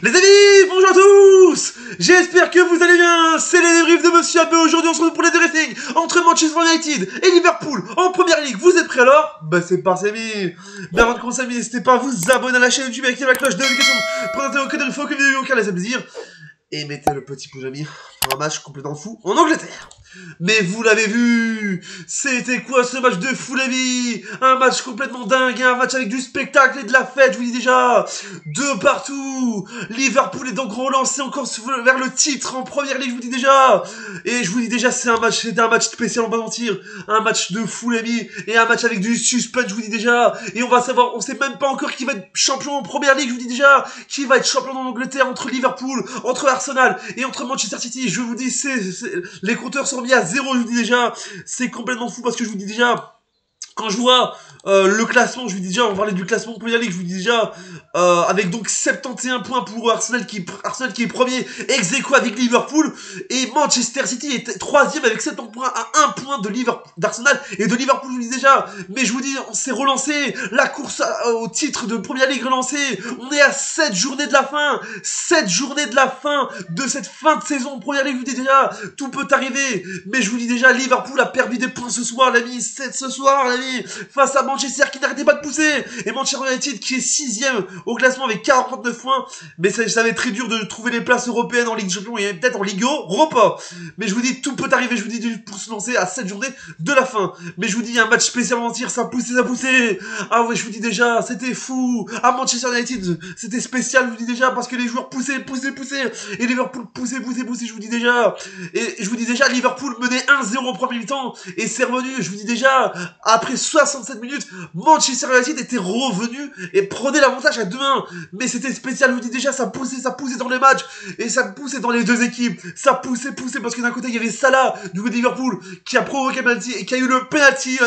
Les amis, bonjour à tous. J'espère que vous allez bien. C'est les débriefs de Monsieur Abbé. Aujourd'hui, on se retrouve pour les débriefings entre Manchester United et Liverpool en Première Ligue. Vous êtes prêts alors? Bah c'est parti, amis. Mais avant de commencer, amis, n'hésitez pas à vous abonner à la chaîne YouTube et activer la cloche de notification pour n'attendre aucune info, aucune vidéo, aucun laisse plaisir. Et mettez le petit pouce, amis, pour un match complètement fou en Angleterre. Mais vous l'avez vu, c'était quoi ce match de fou, la vie? Un match complètement dingue, un match avec du spectacle et de la fête, je vous dis déjà. De partout, Liverpool est donc relancé encore vers le titre en Première Ligue, je vous dis déjà. Et je vous dis déjà, c'était un match spécial, on va pas mentir. Un match de fou, la vie, et un match avec du suspense, je vous dis déjà. Et on va savoir, on sait même pas encore qui va être champion en Première Ligue, je vous dis déjà. Qui va être champion en Angleterre entre Liverpool, entre Arsenal et entre Manchester City. Je vous dis, les compteurs sont mis à 0, je vous dis déjà. C'est complètement fou parce que je vous dis déjà, quand je vois le classement, je vous dis déjà, on va parler du classement Premier League, je vous dis déjà, avec donc 71 points pour Arsenal qui est premier, ex aequo avec Liverpool, et Manchester City est troisième avec 70 points à 1 point de d'Arsenal et de Liverpool, je vous dis déjà. Mais je vous dis, on s'est relancé, la course au titre de Premier League relancée, on est à 7 journées de la fin, 7 journées de la fin de cette fin de saison Premier League, je vous dis déjà, tout peut arriver, mais je vous dis déjà, Liverpool a perdu des points ce soir, l'ami, 7 ce soir, l'ami, face à Manchester qui n'arrêtait pas de pousser, et Manchester United qui est 6ème au classement avec 49 points, mais ça va être très dur de trouver les places européennes en Ligue des Champions et peut-être en Ligue Europa. Mais je vous dis, tout peut arriver, je vous dis, pour se lancer à 7 journées de la fin. Mais je vous dis, il y a un match spécial à mentir, ça poussait. Ah ouais, je vous dis déjà, c'était fou. À Manchester United, c'était spécial, je vous dis déjà, parce que les joueurs poussaient, et Liverpool poussait, je vous dis déjà. Et je vous dis déjà, Liverpool menait 1-0 au premier mi-temps, et c'est revenu, je vous dis déjà, après 67 minutes, Manchester United était revenu et prenait l'avantage à 2-1. Mais c'était spécial, je vous dis déjà, ça poussait dans les matchs. Et ça poussait dans les deux équipes. Ça poussait parce que d'un côté, il y avait Salah, du côté de Liverpool, qui a provoqué le penalty et qui a eu le penalty.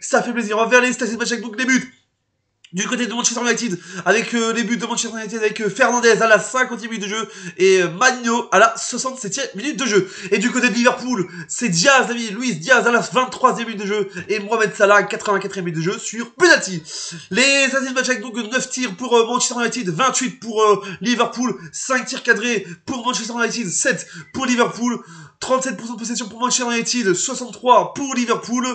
Ça fait plaisir. On va vers les statistiques de match avec donc les buts. Du côté de Manchester United, avec les buts de Manchester United, avec Fernandez à la 50e minute de jeu et Magno à la 67e minute de jeu. Et du côté de Liverpool, c'est Diaz, l'ami, Luis Diaz à la 23e minute de jeu et Mohamed Salah à la 84e minute de jeu sur penalty. Les statistiques de match avec donc 9 tirs pour Manchester United, 28 pour Liverpool, 5 tirs cadrés pour Manchester United, 7 pour Liverpool. 37% de possession pour Manchester United, 63 pour Liverpool.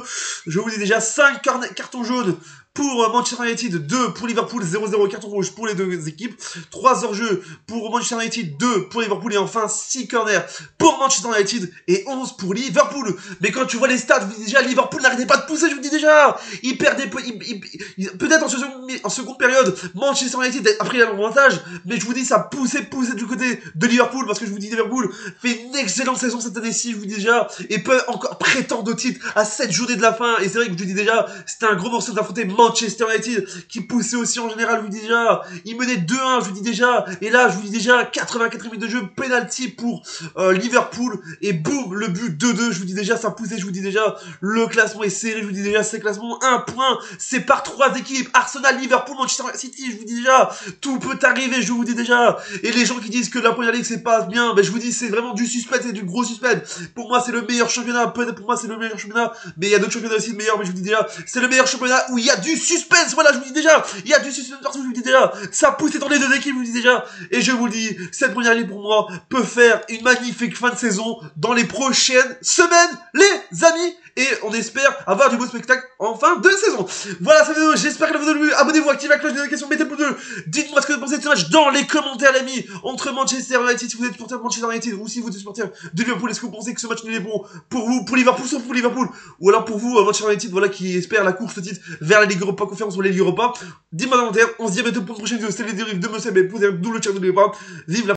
Je vous dis déjà 5 cartons jaunes pour Manchester United, 2 pour Liverpool, 0-0 carton rouge pour les deux équipes, 3 hors-jeu pour Manchester United, 2 pour Liverpool et enfin 6 corners pour Manchester United et 11 pour Liverpool. Mais quand tu vois les stats, je vous dis déjà, Liverpool n'arrêtait pas de pousser, je vous dis déjà, il perdait, peut-être en seconde période, Manchester United a pris l'avantage, mais je vous dis, ça poussait du côté de Liverpool, parce que je vous dis, Liverpool fait une excellente saison cette année-ci, je vous dis déjà, et peut encore prétendre au titre à 7 journées de la fin, et c'est vrai que je vous dis déjà, c'était un gros morceau d'affronter Manchester United, qui poussait aussi en général, je vous dis déjà, il menait 2-1, je vous dis déjà, et là, je vous dis déjà, 84 minutes de jeu, penalty pour Liverpool, et boum, le but 2-2, je vous dis déjà, ça poussait, je vous dis déjà, le classement est serré, je vous dis déjà, c'est classement 1 point, c'est par 3 équipes, Arsenal, Liverpool, Manchester City, je vous dis déjà, tout peut arriver, je vous dis déjà, et les gens qui disent que la Première Ligue c'est pas bien, ben je vous dis, c'est vraiment du suspense, c'est du gros suspense, pour moi c'est le meilleur championnat, peut-être pour moi c'est le meilleur championnat, mais il y a d'autres championnats aussi meilleurs, mais je vous dis déjà, c'est le meilleur championnat où il y a du suspense, voilà, je vous dis déjà, il y a du suspense partout, je vous dis déjà, ça poussait dans les deux équipes, je vous dis déjà, et je vous le dis, cette Première Ligue pour moi peut faire une magnifique fin de saison dans les prochaines semaines, les amis, et on espère avoir du beau spectacle en fin de saison. Voilà cette vidéo, j'espère que la vidéo vous a plu, abonnez-vous, activez la cloche de notification, mettez le pouce bleu, dites-moi ce que vous pensez de ce match dans les commentaires, les amis, entre Manchester United, si vous êtes supporter de Manchester United, ou si vous êtes supporter de Liverpool, est-ce que vous pensez que ce match n'est bon pour vous, pour Liverpool, sauf pour Liverpool, ou alors pour vous, Manchester United, voilà, qui espère la course au titre vers la Ligue Europa Conférence ou la Ligue Europa. Dites-moi dans les commentaires, on se dit à bientôt pour une prochaine vidéo, c'était les dérives de Monsieur B, vous avez double chat, n'oubliez pas, vive la